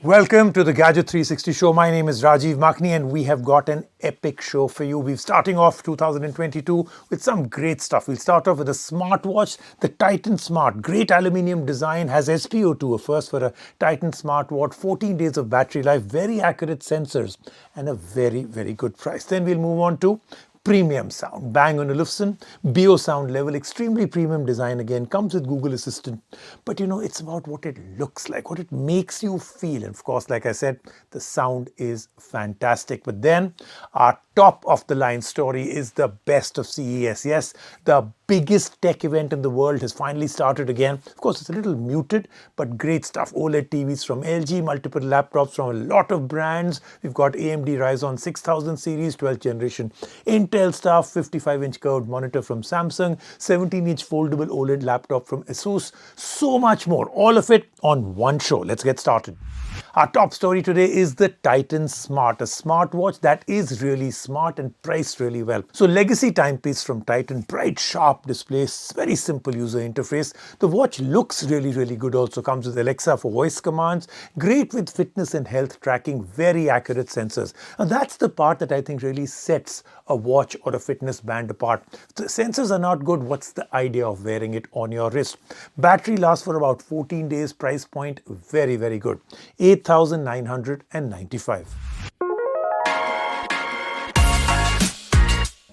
Welcome to the Gadget 360 show. My name is Rajiv Makhni and we have got an epic show for you. We're starting off 2022 with some great stuff. We'll start off with a smartwatch, the Titan Smart. Great aluminium design, has SPO2, a first for a Titan smartwatch, 14 days of battery life, very accurate sensors and a very, very good price. Then we'll move on to premium sound. Bang & Olufsen, Beosound Level, extremely premium design again, comes with Google Assistant. But it's about what it looks like, what it makes you feel. And of course, like I said, the sound is fantastic. But then our top of the line story is the best of CES. Yes, the biggest tech event in the world has finally started again. Of course, it's a little muted, but great stuff. OLED TVs from LG, multiple laptops from a lot of brands. We've got AMD Ryzen 6000 series, 12th generation Intel stuff, 55-inch curved monitor from Samsung, 17-inch foldable OLED laptop from ASUS, so much more. All of it on one show. Let's get started. Our top story today is the Titan Smart, a smartwatch that is really smart and priced really well. So legacy timepiece from Titan, bright, sharp display, very simple user interface. The watch looks really, really good also. Comes with Alexa for voice commands, great with fitness and health tracking, very accurate sensors. And that's the part that I think really sets a watch or a fitness band apart. If the sensors are not good, what's the idea of wearing it on your wrist? Battery lasts for about 14 days, price point very, very good. 8,995.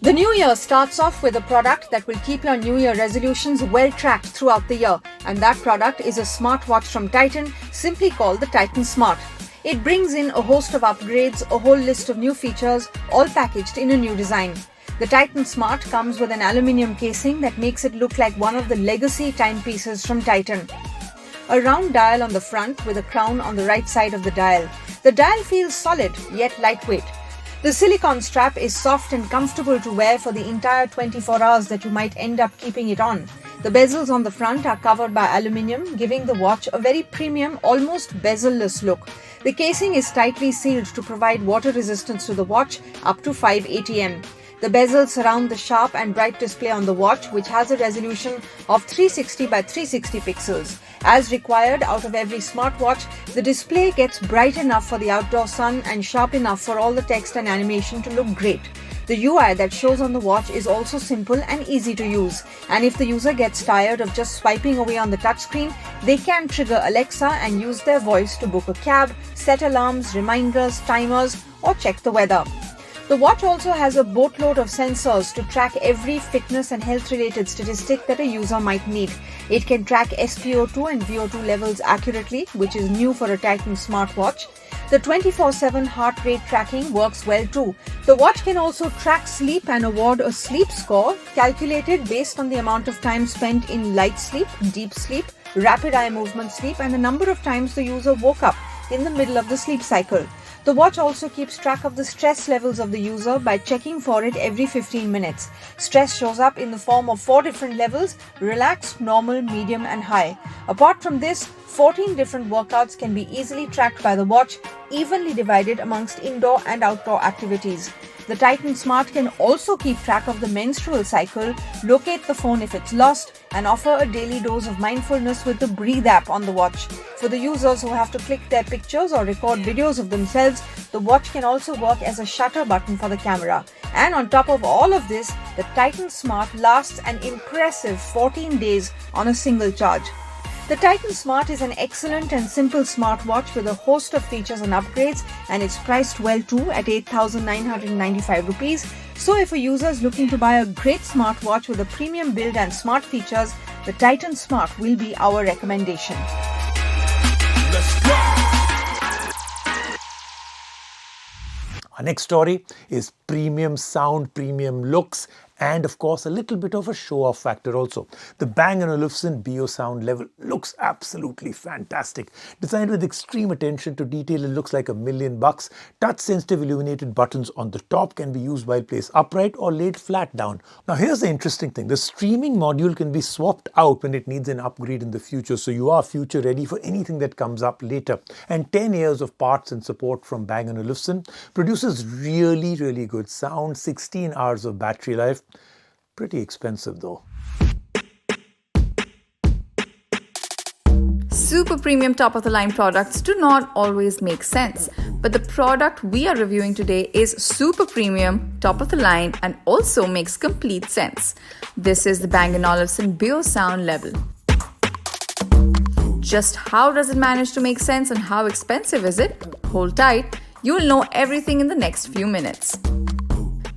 The new year starts off with a product that will keep your new year resolutions well tracked throughout the year, and that product is a smartwatch from Titan, simply called the Titan Smart. It brings in a host of upgrades, a whole list of new features, all packaged in a new design. The Titan Smart comes with an aluminium casing that makes it look like one of the legacy timepieces from Titan. A round dial on the front with a crown on the right side of the dial. The dial feels solid yet lightweight. The silicone strap is soft and comfortable to wear for the entire 24 hours that you might end up keeping it on. The bezels on the front are covered by aluminium, giving the watch a very premium, almost bezel-less look. The casing is tightly sealed to provide water resistance to the watch up to 5 ATM. The bezels surround the sharp and bright display on the watch, which has a resolution of 360 by 360 pixels. As required out of every smartwatch, the display gets bright enough for the outdoor sun and sharp enough for all the text and animation to look great. The UI that shows on the watch is also simple and easy to use. And if the user gets tired of just swiping away on the touchscreen, they can trigger Alexa and use their voice to book a cab, set alarms, reminders, timers, or check the weather. The watch also has a boatload of sensors to track every fitness and health-related statistic that a user might need. It can track SPO2 and VO2 levels accurately, which is new for a Titan smartwatch. The 24/7 heart rate tracking works well too. The watch can also track sleep and award a sleep score calculated based on the amount of time spent in light sleep, deep sleep, rapid eye movement sleep, and the number of times the user woke up in the middle of the sleep cycle. The watch also keeps track of the stress levels of the user by checking for it every 15 minutes. Stress shows up in the form of 4 different levels: relaxed, normal, medium, and high. Apart from this, 14 different workouts can be easily tracked by the watch, evenly divided amongst indoor and outdoor activities. The Titan Smart can also keep track of the menstrual cycle, locate the phone if it's lost, and offer a daily dose of mindfulness with the Breathe app on the watch. For the users who have to click their pictures or record videos of themselves, the watch can also work as a shutter button for the camera. And on top of all of this, the Titan Smart lasts an impressive 14 days on a single charge. The Titan Smart is an excellent and simple smartwatch with a host of features and upgrades, and it's priced well too at 8,995 rupees. So if a user is looking to buy a great smartwatch with a premium build and smart features, the Titan Smart will be our recommendation. Let's go! Our next story is premium sound, premium looks, and of course a little bit of a show-off factor also. The Bang & Olufsen Beosound Level looks absolutely fantastic. Designed with extreme attention to detail, it looks like $1 million. Touch-sensitive illuminated buttons on the top can be used while placed upright or laid flat down. Now here's the interesting thing. The streaming module can be swapped out when it needs an upgrade in the future, so you are future ready for anything that comes up later. And 10 years of parts and support from Bang & Olufsen produces really, really good sound, 16 hours of battery life. Pretty expensive though. super premium top-of-the-line products do not always make sense. But the product we are reviewing today is super premium, top-of-the-line, and also makes complete sense. This is the Bang & Olufsen Beosound Level. Just how does it manage to make sense and how expensive is it? Hold tight, you'll know everything in the next few minutes.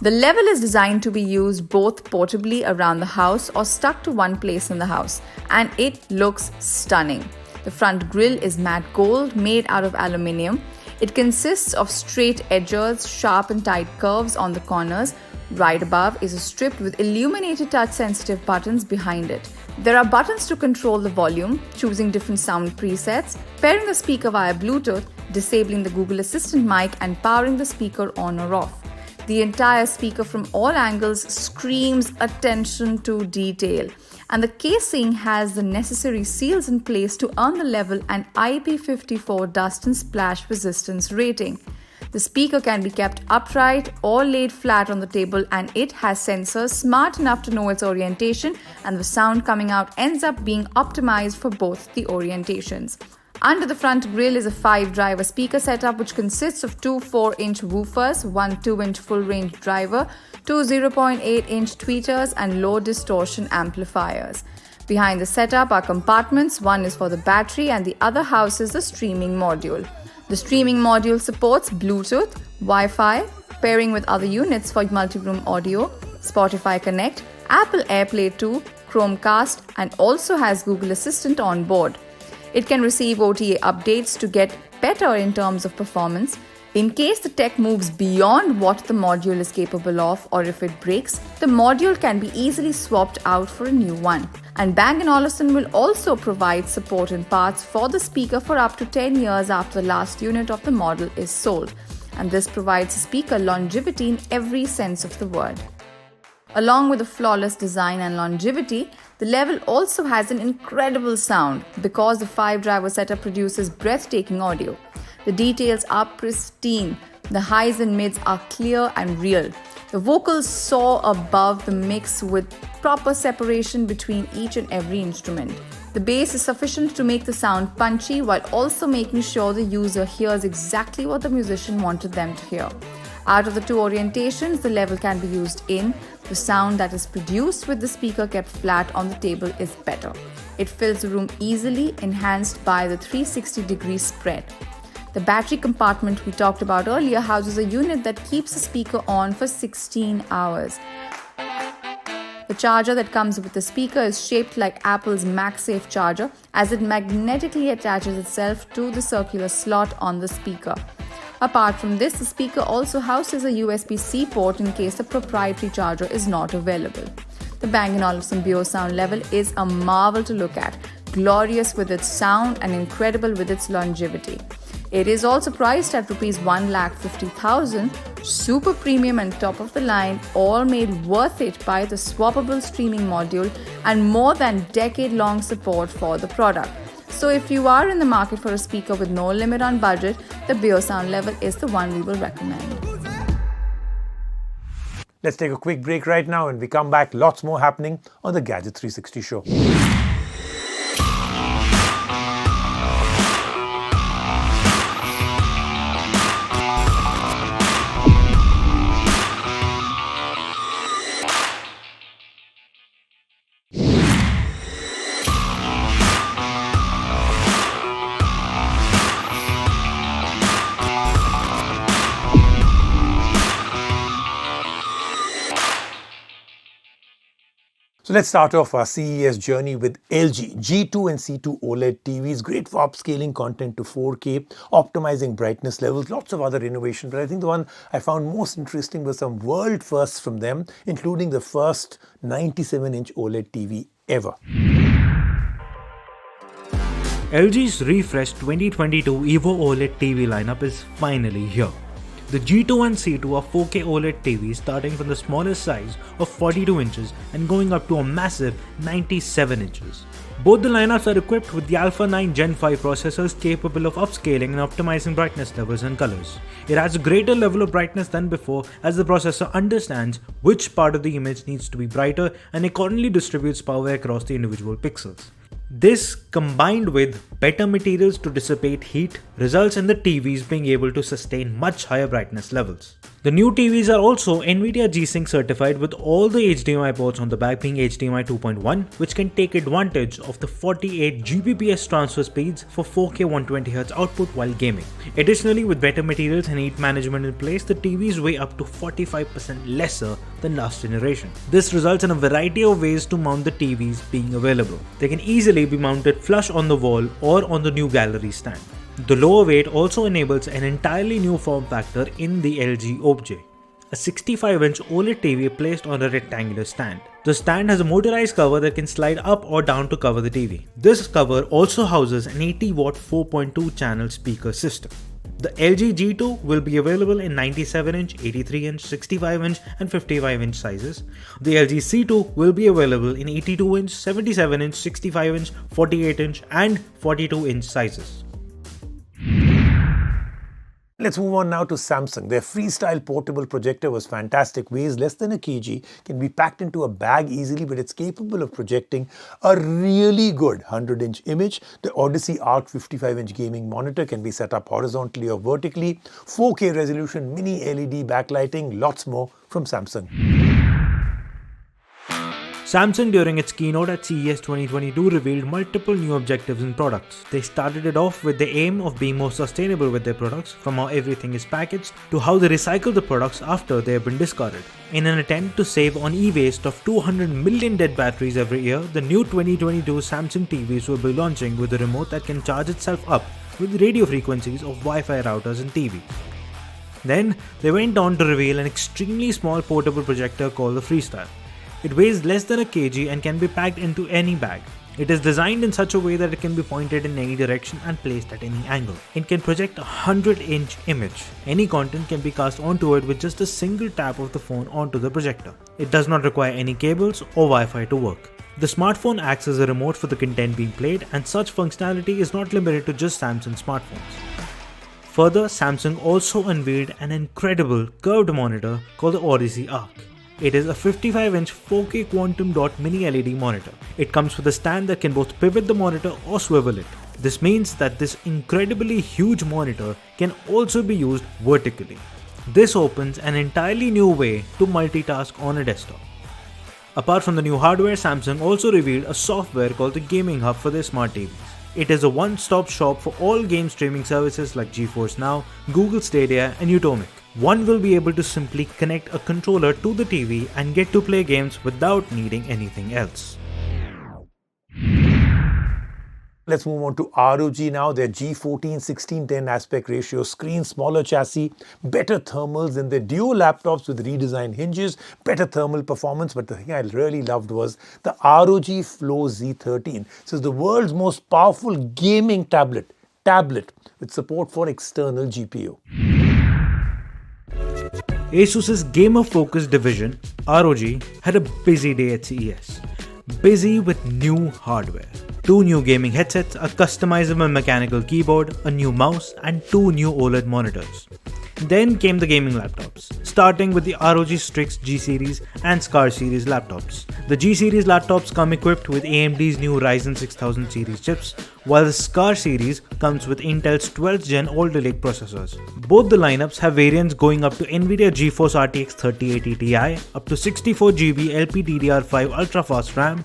The Level is designed to be used both portably around the house or stuck to one place in the house, and it looks stunning. The front grille is matte gold made out of aluminium. It consists of straight edges, sharp and tight curves on the corners. Right above is a strip with illuminated touch-sensitive buttons behind it. There are buttons to control the volume, choosing different sound presets, pairing the speaker via Bluetooth, disabling the Google Assistant mic, and powering the speaker on or off. The entire speaker from all angles screams attention to detail, and the casing has the necessary seals in place to earn the Level an IP54 dust and splash resistance rating. The speaker can be kept upright or laid flat on the table, and it has sensors smart enough to know its orientation, and the sound coming out ends up being optimized for both the orientations. Under the front grille is a 5-driver speaker setup which consists of two 4-inch woofers, one 2-inch full-range driver, two 0.8-inch tweeters, and low distortion amplifiers. Behind the setup are compartments. One is for the battery and the other houses the streaming module. The streaming module supports Bluetooth, Wi-Fi, pairing with other units for multi-room audio, Spotify Connect, Apple AirPlay 2, Chromecast, and also has Google Assistant on board. It can receive OTA updates to get better in terms of performance. In case the tech moves beyond what the module is capable of, or if it breaks, the module can be easily swapped out for a new one. And Bang & Olufsen will also provide support and parts for the speaker for up to 10 years after the last unit of the model is sold. And this provides the speaker longevity in every sense of the word. Along with a flawless design and longevity, the Level also has an incredible sound because the 5-driver setup produces breathtaking audio. The details are pristine. The highs and mids are clear and real. The vocals soar above the mix with proper separation between each and every instrument. The bass is sufficient to make the sound punchy while also making sure the user hears exactly what the musician wanted them to hear. Out of the two orientations, the Level can be used in. The sound that is produced with the speaker kept flat on the table is better. It fills the room easily, enhanced by the 360-degree spread. The battery compartment we talked about earlier houses a unit that keeps the speaker on for 16 hours. The charger that comes with the speaker is shaped like Apple's MagSafe charger, as it magnetically attaches itself to the circular slot on the speaker. Apart from this, the speaker also houses a USB-C port in case the proprietary charger is not available. The Bang & Olufsen Beosound Level is a marvel to look at, glorious with its sound and incredible with its longevity. It is also priced at Rs 1,50,000, super premium and top of the line, all made worth it by the swappable streaming module and more than decade-long support for the product. So if you are in the market for a speaker with no limit on budget, the Beosound Level is the one we will recommend. Let's take a quick break right now, and we come back. Lots more happening on the Gadget 360 show. So let's start off our CES journey with LG G2 and C2 OLED TVs, great for upscaling content to 4K, optimizing brightness levels, lots of other innovation. But I think the one I found most interesting was some world firsts from them, including the first 97-inch OLED TV ever. LG's refreshed 2022 EVO OLED TV lineup is finally here. The G2 and C2 are 4K OLED TVs starting from the smallest size of 42 inches and going up to a massive 97 inches. Both the lineups are equipped with the Alpha 9 Gen 5 processors capable of upscaling and optimizing brightness levels and colors. It has a greater level of brightness than before as the processor understands which part of the image needs to be brighter and accordingly distributes power across the individual pixels. This, combined with better materials to dissipate heat, results in the TVs being able to sustain much higher brightness levels. The new TVs are also NVIDIA G-Sync certified, with all the HDMI ports on the back being HDMI 2.1, which can take advantage of the 48 Gbps transfer speeds for 4K 120Hz output while gaming. Additionally, with better materials and heat management in place, the TVs weigh up to 45% lesser than last generation. This results in a variety of ways to mount the TVs being available. They can easily be mounted flush on the wall or on the new gallery stand. The lower weight also enables an entirely new form factor in the LG Objet, a 65-inch OLED TV placed on a rectangular stand. The stand has a motorized cover that can slide up or down to cover the TV. This cover also houses an 80-watt 4.2 channel speaker system. The LG G2 will be available in 97-inch, 83-inch, 65-inch and 55-inch sizes. The LG C2 will be available in 82-inch, 77-inch, 65-inch, 48-inch and 42-inch sizes. Let's move on now to Samsung. Their freestyle portable projector was fantastic. Weighs less than a kg, can be packed into a bag easily, but it's capable of projecting a really good 100-inch image. The Odyssey Arc 55-inch gaming monitor can be set up horizontally or vertically. 4K resolution, mini LED backlighting, lots more from Samsung. Samsung, during its keynote at CES 2022, revealed multiple new objectives in products. They started it off with the aim of being more sustainable with their products, from how everything is packaged to how they recycle the products after they have been discarded. In an attempt to save on e-waste of 200 million dead batteries every year, the new 2022 Samsung TVs will be launching with a remote that can charge itself up with radio frequencies of Wi-Fi routers and TV. Then, they went on to reveal an extremely small portable projector called the Freestyle. It weighs less than a kg and can be packed into any bag. It is designed in such a way that it can be pointed in any direction and placed at any angle. It can project a 100-inch image. Any content can be cast onto it with just a single tap of the phone onto the projector. It does not require any cables or Wi-Fi to work. The smartphone acts as a remote for the content being played, and such functionality is not limited to just Samsung smartphones. Further, Samsung also unveiled an incredible curved monitor called the Odyssey Arc. It is a 55-inch 4K quantum dot mini LED monitor. It comes with a stand that can both pivot the monitor or swivel it. This means that this incredibly huge monitor can also be used vertically. This opens an entirely new way to multitask on a desktop. Apart from the new hardware, Samsung also revealed a software called the Gaming Hub for their smart TVs. It is a one-stop shop for all game streaming services like GeForce Now, Google Stadia and Utomic. One will be able to simply connect a controller to the TV and get to play games without needing anything else. Let's move on to ROG now. Their G14 16:10 aspect ratio screen, smaller chassis, better thermals than their Duo laptops with redesigned hinges, better thermal performance. But the thing I really loved was the ROG Flow Z13. This is the world's most powerful gaming tablet with support for external GPU. ASUS's gamer-focused division, ROG, had a busy day at CES. Busy with new hardware. 2 new gaming headsets, a customizable mechanical keyboard, a new mouse, and 2 new OLED monitors. Then came the gaming laptops, starting with the ROG Strix G Series and Scar Series laptops. The G Series laptops come equipped with AMD's new Ryzen 6000 series chips, while the Scar Series comes with Intel's 12th Gen Alder Lake processors. Both the lineups have variants going up to NVIDIA GeForce RTX 3080 Ti, up to 64GB LPDDR5 ultra-fast RAM.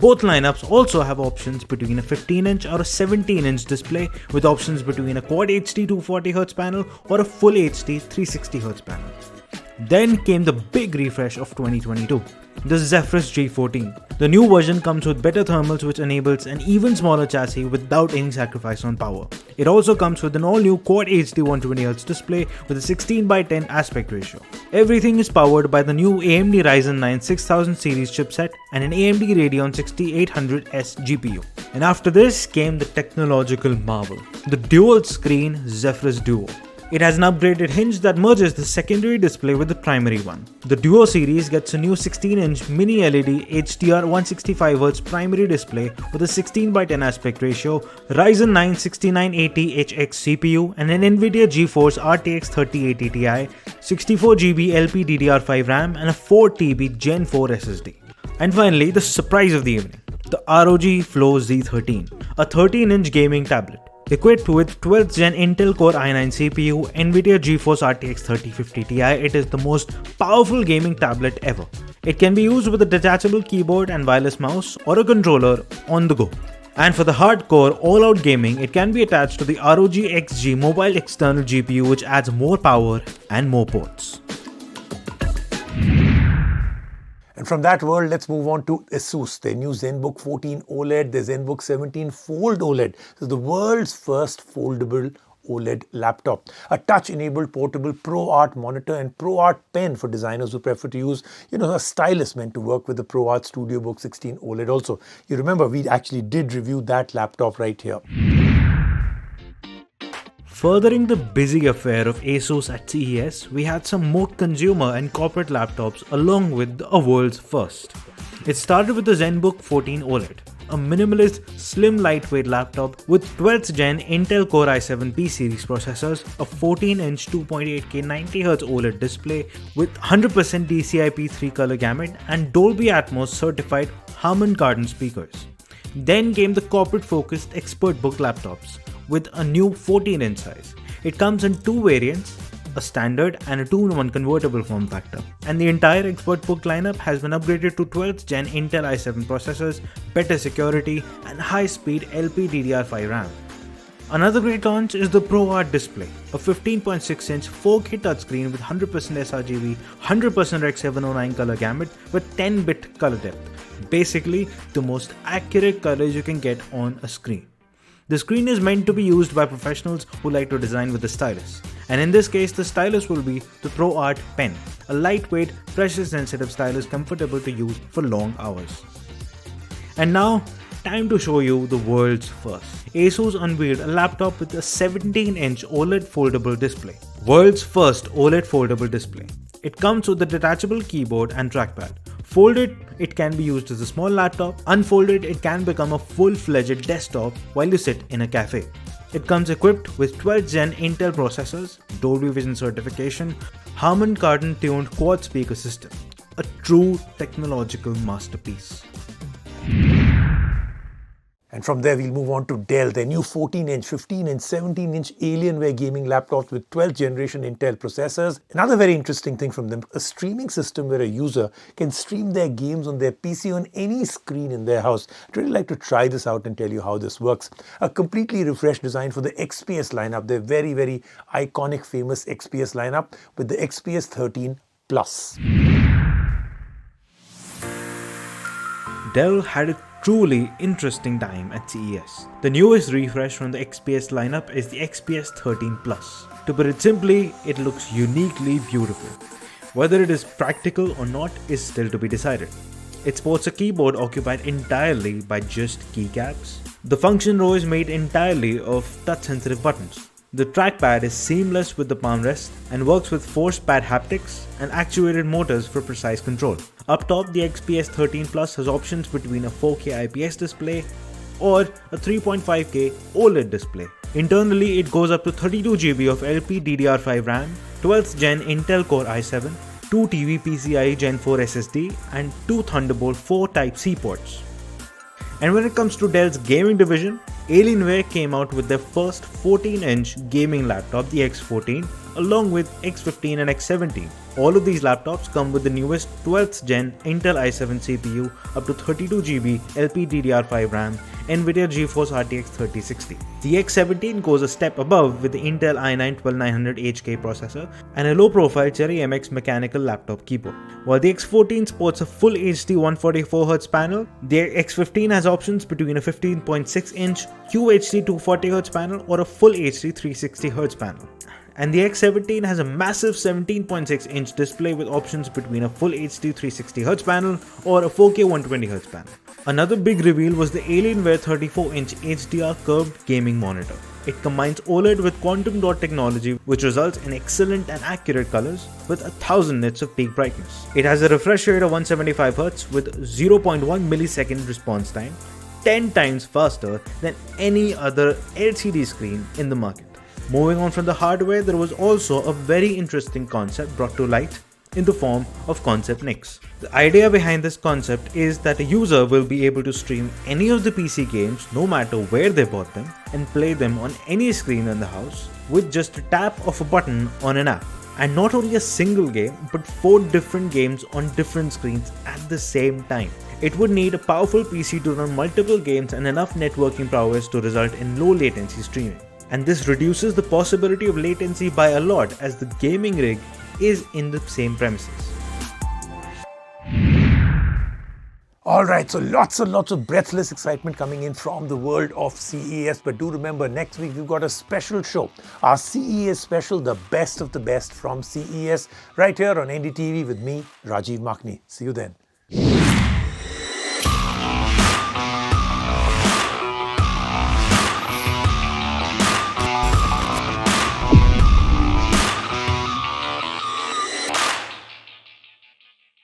Both lineups also have options between a 15-inch or a 17-inch display, with options between a Quad HD 240Hz panel or a Full HD 360Hz panel. Then came the big refresh of 2022, the Zephyrus G14. The new version comes with better thermals, which enables an even smaller chassis without any sacrifice on power. It also comes with an all-new Quad HD 120Hz display with a 16:10 aspect ratio. Everything is powered by the new AMD Ryzen 9 6000 series chipset and an AMD Radeon 6800S GPU. And after this came the technological marvel, the dual-screen Zephyrus Duo. It has an upgraded hinge that merges the secondary display with the primary one. The Duo series gets a new 16-inch mini LED HDR 165Hz primary display with a 16:10 aspect ratio, Ryzen 9 6980HX CPU and an NVIDIA GeForce RTX 3080 Ti, 64GB LPDDR5 RAM and a 4TB Gen 4 SSD. And finally, the surprise of the evening. the ROG Flow Z13, a 13-inch gaming tablet. Equipped with 12th Gen Intel Core i9 CPU, NVIDIA GeForce RTX 3050 Ti, it is the most powerful gaming tablet ever. It can be used with a detachable keyboard and wireless mouse or a controller on the go. And for the hardcore, all-out gaming, it can be attached to the ROG XG mobile external GPU, which adds more power and more ports. And from that world, let's move on to ASUS, their new Zenbook 14 OLED, their Zenbook 17 Fold OLED. This is the world's first foldable OLED laptop. A touch-enabled portable ProArt monitor and ProArt pen for designers who prefer to use, a stylus meant to work with the ProArt StudioBook 16 OLED also. You remember, we actually did review that laptop right here. Furthering the busy affair of ASUS at CES, we had some more consumer and corporate laptops along with a world's first. It started with the Zenbook 14 OLED, a minimalist, slim, lightweight laptop with 12th Gen Intel Core i7 P series processors, a 14-inch 2.8K 90Hz OLED display with 100% DCI-P3 color gamut and Dolby Atmos certified Harman Kardon speakers. Then came the corporate-focused ExpertBook laptops with a new 14-inch size. It comes in two variants, a standard and a 2-in-1 convertible form factor. And the entire ExpertBook lineup has been upgraded to 12th Gen Intel i7 processors, better security and high-speed LPDDR5 RAM. Another great launch is the ProArt display, a 15.6-inch 4K touchscreen with 100% sRGB, 100% Rec 709 color gamut with 10-bit color depth. Basically, the most accurate colors you can get on a screen. The screen is meant to be used by professionals who like to design with the stylus. And in this case, the stylus will be the ProArt pen, a lightweight, pressure-sensitive stylus comfortable to use for long hours. And now, time to show you the world's first. ASUS unveiled a laptop with a 17-inch OLED foldable display. World's first OLED foldable display. It comes with a detachable keyboard and trackpad. Folded, it can be used as a small laptop. Unfolded, it can become a full-fledged desktop while you sit in a cafe. It comes equipped with 12th Gen Intel processors, Dolby Vision certification, Harman Kardon tuned quad speaker system. A true technological masterpiece. And from there, we'll move on to Dell, their new 14-inch, 15-inch, 17-inch Alienware gaming laptops with 12th generation Intel processors. Another very interesting thing from them, a streaming system where a user can stream their games on their PC on any screen in their house. I'd really like to try this out and tell you how this works. A completely refreshed design for the XPS lineup, their very, very iconic, famous XPS lineup with the XPS 13 Plus. Dell had a truly interesting time at CES. The newest refresh from the XPS lineup is the XPS 13 Plus. To put it simply, it looks uniquely beautiful. Whether it is practical or not is still to be decided. It sports a keyboard occupied entirely by just keycaps. The function row is made entirely of touch-sensitive buttons. The trackpad is seamless with the palm rest and works with force pad haptics and actuated motors for precise control. Up top, the XPS 13 Plus has options between a 4K IPS display or a 3.5K OLED display. Internally, it goes up to 32GB of LPDDR5 RAM, 12th Gen Intel Core i7, 2 TB PCIe Gen 4 SSD and 2 Thunderbolt 4 Type-C ports. And when it comes to Dell's gaming division, Alienware came out with their first 14-inch gaming laptop, the X14, along with X15 and X17. All of these laptops come with the newest 12th Gen Intel i7 CPU, up to 32GB LPDDR5 RAM, NVIDIA GeForce RTX 3060. The X17 goes a step above with the Intel i9 12900HK processor and a low-profile Cherry MX mechanical laptop keyboard. While the X14 sports a full HD 144Hz panel, the X15 has options between a 15.6-inch QHD 240Hz panel or a full HD 360Hz panel. And the X17 has a massive 17.6-inch display with options between a full HD 360Hz panel or a 4K 120Hz panel. Another big reveal was the Alienware 34-inch HDR curved gaming monitor. It combines OLED with quantum dot technology, which results in excellent and accurate colors with 1000 nits of peak brightness. It has a refresh rate of 175Hz with 0.1 millisecond response time, 10 times faster than any other LCD screen in the market. Moving on from the hardware, there was also a very interesting concept brought to light in the form of concept NICs. The idea behind this concept is that a user will be able to stream any of the PC games no matter where they bought them and play them on any screen in the house with just a tap of a button on an app. And not only a single game, but 4 different games on different screens at the same time. It would need a powerful PC to run multiple games and enough networking prowess to result in low latency streaming. And this reduces the possibility of latency by a lot as the gaming rig is in the same premises. Alright, so lots and lots of breathless excitement coming in from the world of CES. But do remember, next week we've got a special show. Our CES special, the best of the best from CES, right here on NDTV with me, Rajiv Makhni. See you then.